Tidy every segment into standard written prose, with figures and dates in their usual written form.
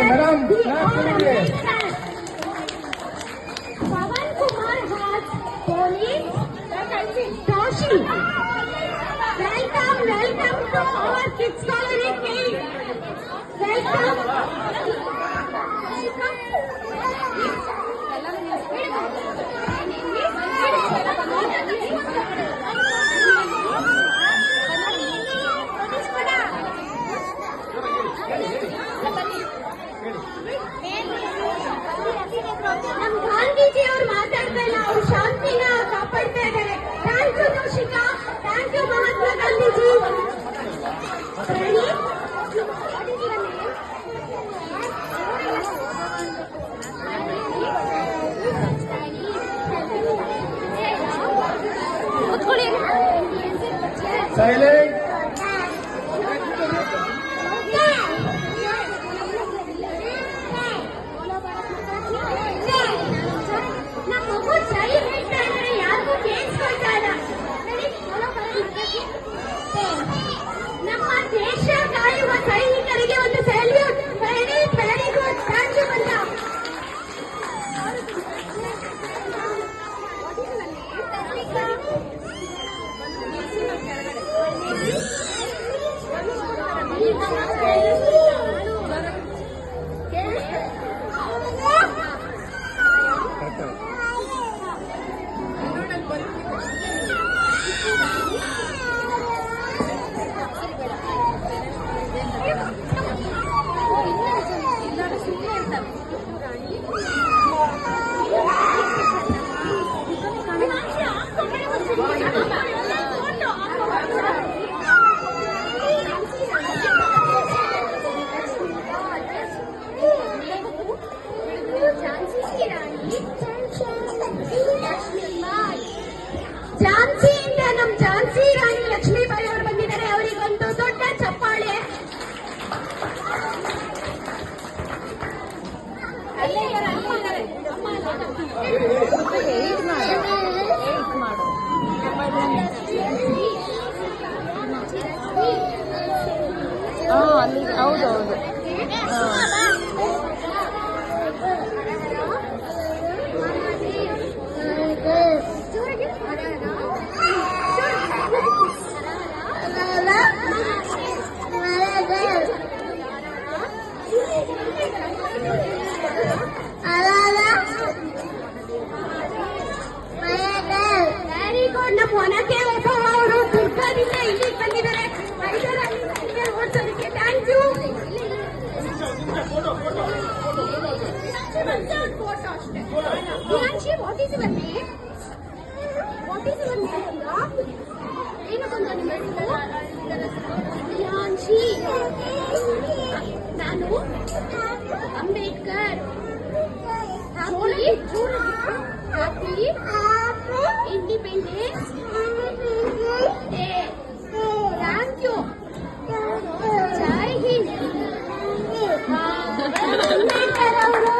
Madam Pawan Kumar has police Toshi. Welcome to our kids colony team. Welcome. ನಮ್ಮ ಗಾಂಧೀಜಿ ಅವರು ಮಾತಾಡ್ತಾ ಇಲ್ಲ, ಅವರು ಶಾಂತಿನ ಕಾಪಾಡ್ತಾ ಇದ್ದಾರೆ. Thank you Toshika, thank you Mahatma Gandhiji. Silent. ನಮ್ಮ ದೇಶ ಕಾಯುವ ಸೈನಿಕರಿಗೆ ಒಂದು salute. Very good, thank you ಬಂದ. ಝಾನ್ಸಿಯಿಂದ ನಮ್ಮ ಝಾನ್ಸಿ ರಾಣಿ ಲಕ್ಷ್ಮೀಬಾಯಿ ಅವರು ಬಂದಿದ್ದಾರೆ. ಅವರಿಗೊಂದು ದೊಡ್ಡ ಚಪ್ಪಾಳೆ. ಹೌದೌದು. Very good. ನಮ್ಮ ಒನಕೆ ಓಬವ್ವ ಅವರು ದುರ್ಗದಿಂದ ಇಲ್ಲಿಗೆ ಬಂದಿದ್ದಾರೆ. ಓಡಿಸೋದಕ್ಕೆ thank you. What is your name? ಏನು ಬಂದ ನಿಮ್ಮ ಹೆಸರು? ಪ್ರಿಯಾಂಶಿ. ನಾನು Ambedkar. Happy independence day. Thank you. Jai Hind. Ambedkar ಅವರು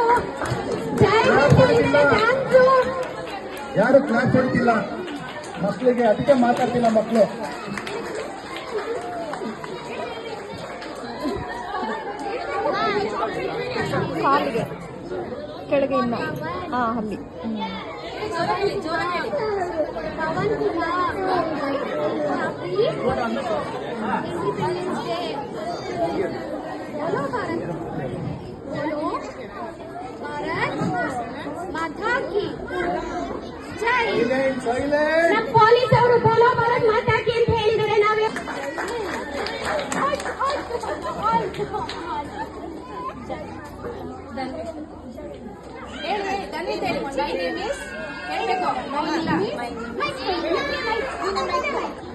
ಜೈ ಹಿಂದ್. Thank you. ಯಾರು ಕ್ಲಾಸ್ ಹೊಡಿತಿಲ್ಲ ಮಕ್ಕಳಿಗೆ, ಅದಕ್ಕೆ ಮಾತಾಡ್ತಿಲ್ಲ ಮಕ್ಕಳು. ಕಾಲಿಗೆ ಕೆಳಗೆ ಇನ್ನ ಅಲ್ಲಿ. Pavan Kumar independence day. बोलो भारत माता की जय. ನಮ್ಮ ಪೊಲೀಸ್ ಅವರು ಬೋಲೋ ಭಾರತ್ ಮಾತಾ ಕಿ ಅಂತ ಹೇಳಿದರೆ ನಾವೇ ಹೇಳ್ಬೇಕು.